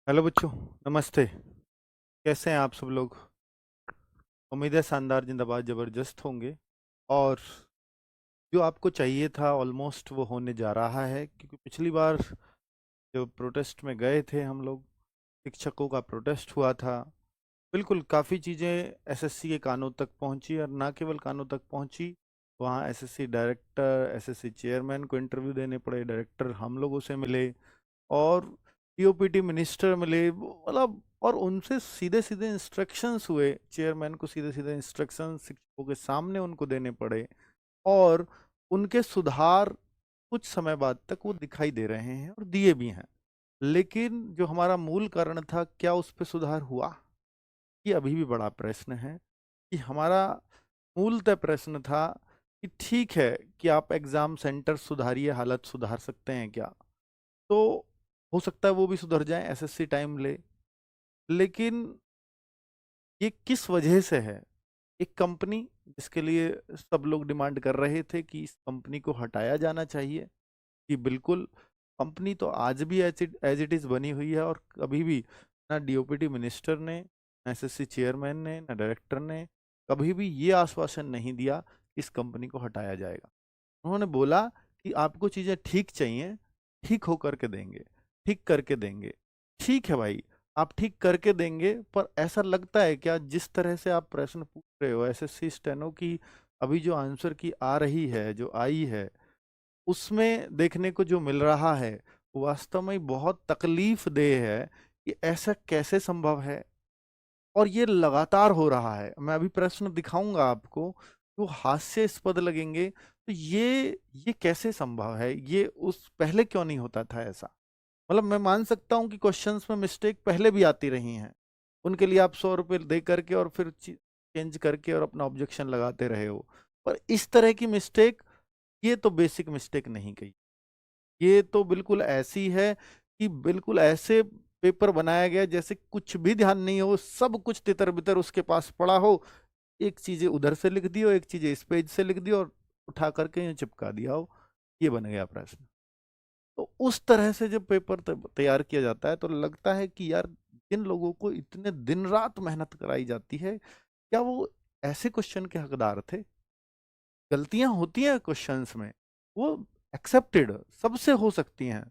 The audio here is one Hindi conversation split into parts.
हेलो बच्चों। नमस्ते। कैसे हैं आप सब लोग? उम्मीद है शानदार जिंदाबाद जबरदस्त होंगे। और जो आपको चाहिए था ऑलमोस्ट वो होने जा रहा है, क्योंकि पिछली बार जो प्रोटेस्ट में गए थे हम लोग, शिक्षकों का प्रोटेस्ट हुआ था। बिल्कुल काफ़ी चीज़ें एसएससी के कानों तक पहुंची, और ना केवल कानों तक पहुंची, वहाँ एसएससी डायरेक्टर, एसएससी चेयरमैन को इंटरव्यू देने पड़े, डायरेक्टर हम लोगों से मिले, और पीओपीटी मिनिस्टर मिले, मतलब और उनसे सीधे सीधे इंस्ट्रक्शंस हुए, चेयरमैन को सीधे सीधे इंस्ट्रक्शंस शिक्षकों के सामने उनको देने पड़े। और उनके सुधार कुछ समय बाद तक वो दिखाई दे रहे हैं और दिए भी हैं। लेकिन जो हमारा मूल कारण था, क्या उस पर सुधार हुआ? ये अभी भी बड़ा प्रश्न है। कि हमारा मूलतः प्रश्न था कि ठीक है कि आप एग्जाम सेंटर सुधारिए, हालत सुधार सकते हैं क्या? तो हो सकता है वो भी सुधर जाए, एसएससी टाइम ले। लेकिन ये किस वजह से है? एक कंपनी जिसके लिए सब लोग डिमांड कर रहे थे कि इस कंपनी को हटाया जाना चाहिए, कि बिल्कुल कंपनी तो आज भी एज इट इज़ बनी हुई है, और कभी भी ना डीओपीटी मिनिस्टर ने, ना एसएससी चेयरमैन ने, ना डायरेक्टर ने कभी भी ये आश्वासन नहीं दिया कि इस कंपनी को हटाया जाएगा। उन्होंने बोला कि आपको चीज़ें ठीक चाहिए, ठीक हो करके देंगे, ठीक करके देंगे। ठीक है भाई, आप ठीक करके देंगे, पर ऐसा लगता है क्या जिस तरह से आप प्रश्न पूछ रहे हो एसएससी स्टेनो की, अभी जो आंसर की आ रही है, जो आई है, उसमें देखने को जो मिल रहा है, वो वास्तव में बहुत तकलीफ देह है। कि ऐसा कैसे संभव है? और ये लगातार हो रहा है। मैं अभी प्रश्न दिखाऊंगा आपको, तो हास्यास्पद लगेंगे। तो ये कैसे संभव है? ये उस पहले क्यों नहीं होता था ऐसा? मतलब मैं मान सकता हूँ कि क्वेश्चंस में मिस्टेक पहले भी आती रही हैं, उनके लिए आप 100 रुपये दे करके और फिर चेंज करके और अपना ऑब्जेक्शन लगाते रहे हो। पर इस तरह की मिस्टेक, ये तो बेसिक मिस्टेक नहीं कही। ये तो बिल्कुल ऐसी है कि बिल्कुल ऐसे पेपर बनाया गया जैसे कुछ भी ध्यान नहीं हो, सब कुछ तितर बितर उसके पास पड़ा हो। एक चीजें उधर से लिख दी हो, एक चीजें इस पेज से लिख दी और उठा करके यूं चिपका दिया हो। ये बन गया प्रश्न। तो उस तरह से जब पेपर तैयार किया जाता है, तो लगता है कि यार, जिन लोगों को इतने दिन रात मेहनत कराई जाती है, क्या वो ऐसे क्वेश्चन के हकदार थे? गलतियां होती हैं क्वेश्चंस में, वो एक्सेप्टेड, सबसे हो सकती हैं।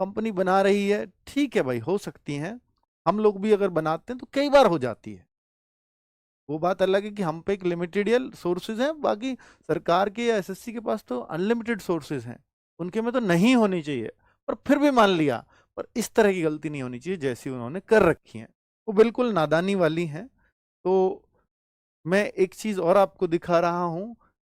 कंपनी बना रही है, ठीक है भाई, हो सकती हैं। हम लोग भी अगर बनाते हैं तो कई बार हो जाती है। वो बात अलग है कि हम पे एक लिमिटेड या सोर्सेज हैं, बाकी सरकार के या एसएससी के पास तो अनलिमिटेड सोर्सेज हैं। उनके में तो नहीं होनी चाहिए, पर फिर भी मान लिया। पर इस तरह की गलती नहीं होनी चाहिए जैसी उन्होंने कर रखी है। वो बिल्कुल नादानी वाली हैं। तो मैं एक चीज और आपको दिखा रहा हूं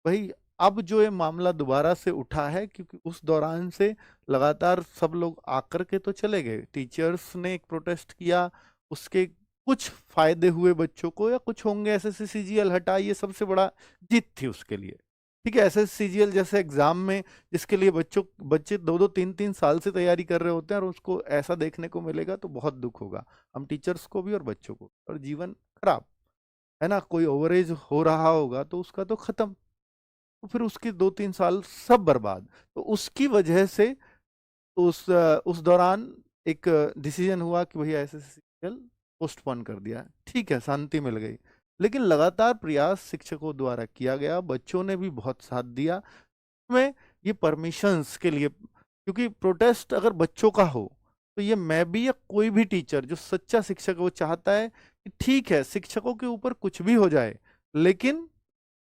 भाई। अब जो ये मामला दोबारा से उठा है, क्योंकि उस दौरान से लगातार सब लोग आकर के तो चले गए, टीचर्स ने एक प्रोटेस्ट किया, उसके कुछ फायदे हुए बच्चों को, या कुछ होंगे, एसएससी सीजीएल हटा, ये सबसे बड़ा जीत थी उसके लिए। ठीक है, एसएससी सीजीएल जैसे एग्जाम में, जिसके लिए बच्चे 2-2 3-3 साल से तैयारी कर रहे होते हैं, और उसको ऐसा देखने को मिलेगा तो बहुत दुख होगा, हम टीचर्स को भी और बच्चों को, और जीवन खराब है ना। कोई ओवरेज हो रहा होगा तो उसका तो खत्म, तो फिर उसके 2-3 साल सब बर्बाद। तो उसकी वजह से उस दौरान एक डिसीजन हुआ कि भैया एसएससीएल पोस्टपोन कर दिया। ठीक है, शांति मिल गई। लेकिन लगातार प्रयास शिक्षकों द्वारा किया गया, बच्चों ने भी बहुत साथ दिया में, ये परमिशंस के लिए, क्योंकि प्रोटेस्ट अगर बच्चों का हो, तो ये मैं भी या कोई भी टीचर जो सच्चा शिक्षक है, वो चाहता है कि ठीक है, शिक्षकों के ऊपर कुछ भी हो जाए, लेकिन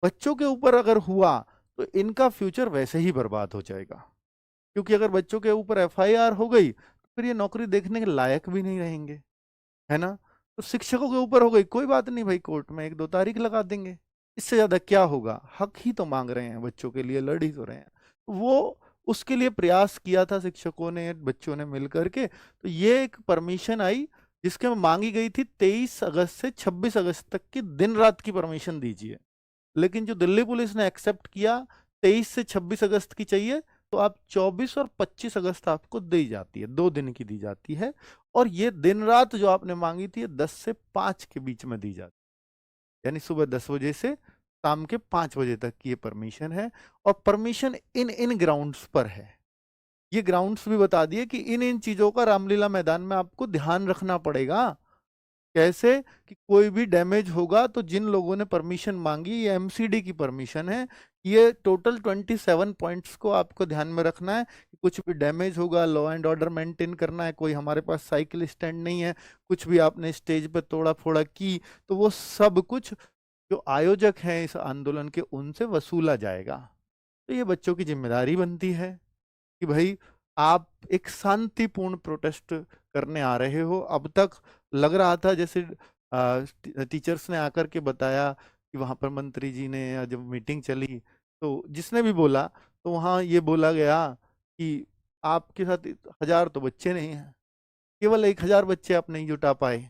बच्चों के ऊपर अगर हुआ तो इनका फ्यूचर वैसे ही बर्बाद हो जाएगा। क्योंकि अगर बच्चों के ऊपर एफआईआर हो गई, तो फिर ये नौकरी देखने के लायक भी नहीं रहेंगे, है ना। तो शिक्षकों के ऊपर हो गई, कोई बात नहीं भाई, कोर्ट में 1-2 तारीख लगा देंगे। इससे ज्यादा क्या होगा? हक ही तो मांग रहे हैं, बच्चों के लिए लड़ ही तो रहे हैं। वो उसके लिए प्रयास किया था शिक्षकों ने, बच्चों ने मिल करके, तो ये एक परमिशन आई, जिसके में मांगी गई थी 23 अगस्त से 26 अगस्त तक की दिन रात की परमिशन दीजिए। लेकिन जो दिल्ली पुलिस ने एक्सेप्ट किया, 23 से 26 अगस्त की चाहिए, तो आप 24 और 25 अगस्त आपको दी जाती है, 2 दिन की दी जाती है। और ये दिन रात जो आपने मांगी थी, 10 से 5 के बीच में दी जाती है, यानी सुबह 10 बजे से शाम के 5 बजे तक की ये परमिशन है। और परमिशन इन इन ग्राउंड्स पर है। ये ग्राउंड्स भी बता दिए कि इन इन चीजों का रामलीला मैदान में आपको ध्यान रखना पड़ेगा। कैसे? कि कोई भी डैमेज होगा तो जिन लोगों ने परमिशन मांगी, ये एमसीडी की परमिशन है, ये टोटल 27 पॉइंट्स को आपको ध्यान में रखना है कि कुछ भी डैमेज होगा, लॉ एंड ऑर्डर मेंटेन करना है, कोई हमारे पास साइकिल स्टैंड नहीं है, कुछ भी आपने स्टेज पे तोड़ा फोड़ा की तो वो सब कुछ जो आयोजक हैं इस आंदोलन के उनसे वसूला जाएगा। तो ये बच्चों की जिम्मेदारी बनती है कि भाई आप एक शांतिपूर्ण प्रोटेस्ट करने आ रहे हो। अब तक लग रहा था जैसे टीचर्स ने आकर के बताया कि वहां पर मंत्री जी ने जब मीटिंग चली तो जिसने भी बोला तो वहां ये बोला गया कि आपके साथ 1000 तो बच्चे नहीं हैं, केवल 1000 बच्चे आप नहीं जुटा पाए,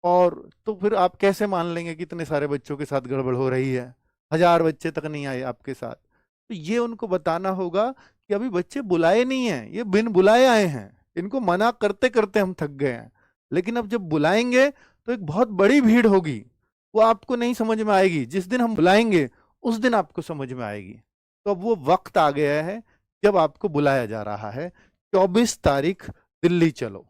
और तो फिर आप कैसे मान लेंगे कि इतने सारे बच्चों के साथ गड़बड़ हो रही है? 1000 बच्चे तक नहीं आए आपके साथ। तो ये उनको बताना होगा कि अभी बच्चे बुलाए नहीं हैं, ये बिन बुलाए आए हैं, इनको मना करते करते हम थक गए हैं। लेकिन अब जब बुलाएंगे तो एक बहुत बड़ी भीड़ होगी, वो आपको नहीं समझ में आएगी। जिस दिन हम बुलाएंगे उस दिन आपको समझ में आएगी। तो अब वो वक्त आ गया है जब आपको बुलाया जा रहा है। 24 तारीख दिल्ली चलो।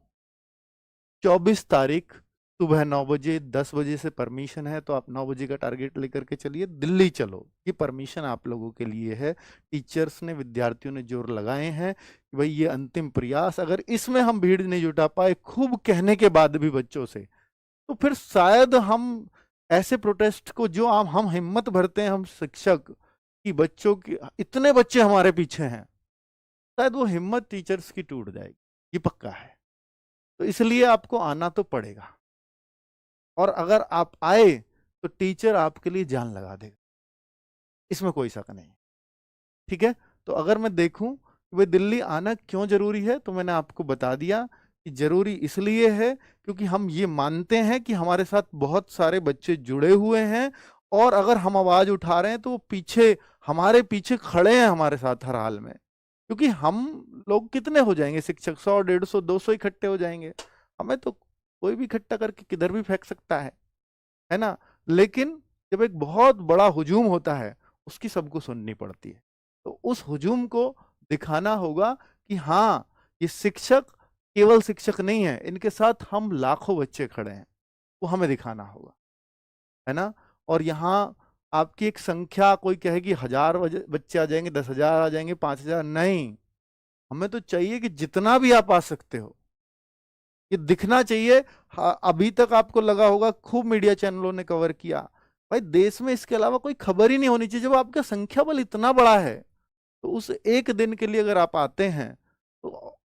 24 तारीख सुबह 9 बजे, 10 बजे से परमिशन है तो आप 9 बजे का टारगेट लेकर के चलिए, दिल्ली चलो। ये परमिशन आप लोगों के लिए है। टीचर्स ने, विद्यार्थियों ने जोर लगाए हैं कि भाई ये अंतिम प्रयास, अगर इसमें हम भीड़ नहीं जुटा पाए खूब कहने के बाद भी बच्चों से, तो फिर शायद हम ऐसे प्रोटेस्ट को जो हम हिम्मत भरते हैं, हम शिक्षक कि बच्चों की इतने बच्चे हमारे पीछे हैं, शायद वो हिम्मत टीचर्स की टूट जाएगी, ये पक्का है। तो इसलिए आपको आना तो पड़ेगा, और अगर आप आए तो टीचर आपके लिए जान लगा देगा, इसमें कोई शक नहीं। ठीक है? तो अगर मैं देखूं कि भाई दिल्ली आना क्यों जरूरी है, तो मैंने आपको बता दिया कि जरूरी इसलिए है क्योंकि हम ये मानते हैं कि हमारे साथ बहुत सारे बच्चे जुड़े हुए हैं, और अगर हम आवाज उठा रहे हैं तो वो पीछे, हमारे पीछे खड़े हैं हमारे साथ हर हाल में। क्योंकि हम लोग कितने हो जाएंगे शिक्षक, 100, 150, 200 इकट्ठे हो जाएंगे, हमें तो कोई भी इकट्ठा करके किधर भी फेंक सकता है ना? लेकिन जब एक बहुत बड़ा हुजूम होता है उसकी सबको सुननी पड़ती है। तो उस हुजूम को दिखाना होगा कि हाँ, ये शिक्षक केवल शिक्षक नहीं है, इनके साथ हम लाखों बच्चे खड़े हैं, वो हमें दिखाना होगा, है ना? और यहाँ आपकी एक संख्या, कोई कहेगी 1000 बच्चे आ जाएंगे, 10,000 आ जाएंगे, 5,000, नहीं। हमें तो चाहिए कि जितना भी आप आ सकते हो, ये दिखना चाहिए। हाँ, अभी तक आपको लगा होगा खूब मीडिया चैनलों ने कवर किया, भाई देश में इसके अलावा कोई खबर ही नहीं होनी चाहिए। जब आपका संख्या बल इतना बड़ा है तो उस एक दिन के लिए अगर आप आते हैं तो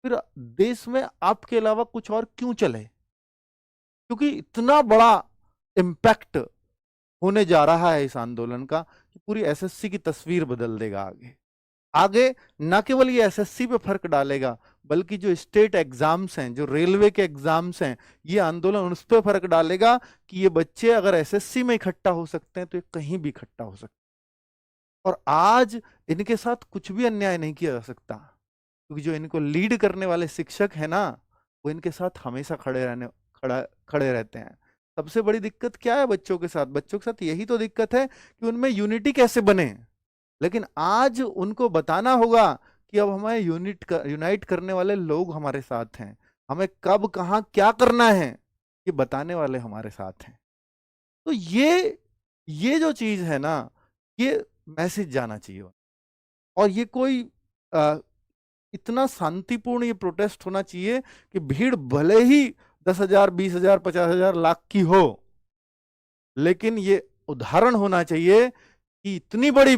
फिर देश में आपके अलावा कुछ और क्यों चले? क्योंकि इतना बड़ा इम्पैक्ट होने जा रहा है इस आंदोलन का कि पूरी एसएससी की तस्वीर बदल देगा। आगे आगे ना केवल ये एसएससी पे फर्क डालेगा, बल्कि जो स्टेट एग्जाम्स हैं, जो रेलवे के एग्जाम्स हैं, ये आंदोलन उस पर फर्क डालेगा कि ये बच्चे अगर एसएससी में इकट्ठा हो सकते हैं तो ये कहीं भी इकट्ठा हो सकते हैं। और आज इनके साथ कुछ भी अन्याय नहीं किया जा सकता, क्योंकि जो इनको लीड करने वाले शिक्षक है ना, वो इनके साथ हमेशा खड़े रहते हैं। सबसे बड़ी दिक्कत क्या है बच्चों के साथ? बच्चों के साथ यही तो दिक्कत है कि उनमें यूनिटी कैसे बने। लेकिन आज उनको बताना होगा कि अब हमें यूनाइट करने वाले लोग हमारे साथ हैं, हमें कब कहाँ क्या करना है ये बताने वाले हमारे साथ हैं। तो ये जो चीज है ना, ये मैसेज जाना चाहिए। और ये कोई आ, इतना शांतिपूर्ण ये प्रोटेस्ट होना चाहिए कि भीड़ भले ही 10,000, 20,000, 50,000, लाख की हो, लेकिन ये उदाहरण होना चाहिए कि इतनी बड़ी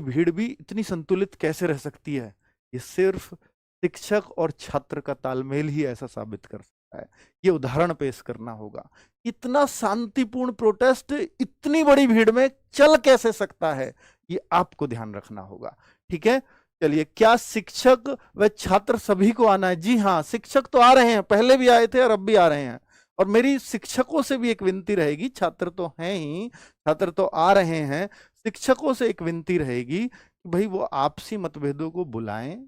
भीड़ भी इतनी संतुलित कैसे रह सकती है। ये सिर्फ शिक्षक और छात्र का तालमेल ही ऐसा साबित कर सकता है। ये उदाहरण पेश करना होगा। इतना शांतिपूर्ण प्रोटेस्ट इतनी बड़ी भीड़ में चल कैसे सकता है, ये आपको ध्यान रखना होगा। ठीक है? चलिए, क्या शिक्षक व छात्र सभी को आना है? जी हाँ, शिक्षक तो आ रहे हैं, पहले भी आए थे और अब भी आ रहे हैं। और मेरी शिक्षकों से भी एक विनती रहेगी, छात्र तो हैं ही, छात्र तो आ रहे हैं, शिक्षकों से एक विनती रहेगी कि भाई वो आपसी मतभेदों को बुलाएं।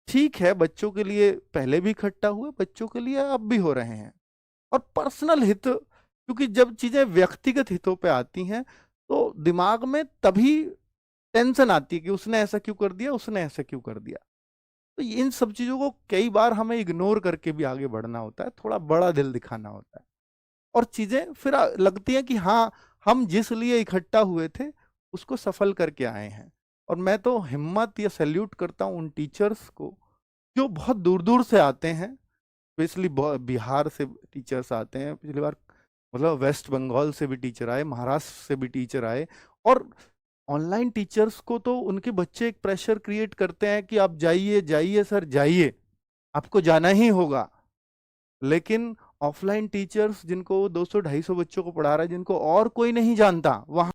ठीक है, बच्चों के लिए पहले भी इकट्ठा हुए, बच्चों के लिए अब भी हो रहे हैं। और पर्सनल हित, क्योंकि जब चीजें व्यक्तिगत हितों पे आती हैं तो दिमाग में तभी टेंशन आती है कि उसने ऐसा क्यों कर दिया, उसने ऐसा क्यों कर दिया। तो इन सब चीज़ों को कई बार हमें इग्नोर करके भी आगे बढ़ना होता है, थोड़ा बड़ा दिल दिखाना होता है, और चीज़ें फिर लगती हैं कि हाँ, हम जिस लिए इकट्ठा हुए थे उसको सफल करके आए हैं। और मैं तो हिम्मत या सैल्यूट करता हूँ उन टीचर्स को जो बहुत दूर दूर से आते हैं, स्पेशली बिहार से टीचर्स आते हैं, पिछली बार मतलब वेस्ट बंगाल से भी टीचर आए, महाराष्ट्र से भी टीचर आए। और ऑनलाइन टीचर्स को तो उनके बच्चे एक प्रेशर क्रिएट करते हैं कि आप जाइए जाइए सर जाइए, आपको जाना ही होगा। लेकिन ऑफलाइन टीचर्स जिनको 200-250 बच्चों को पढ़ा रहा है, जिनको और कोई नहीं जानता, वहां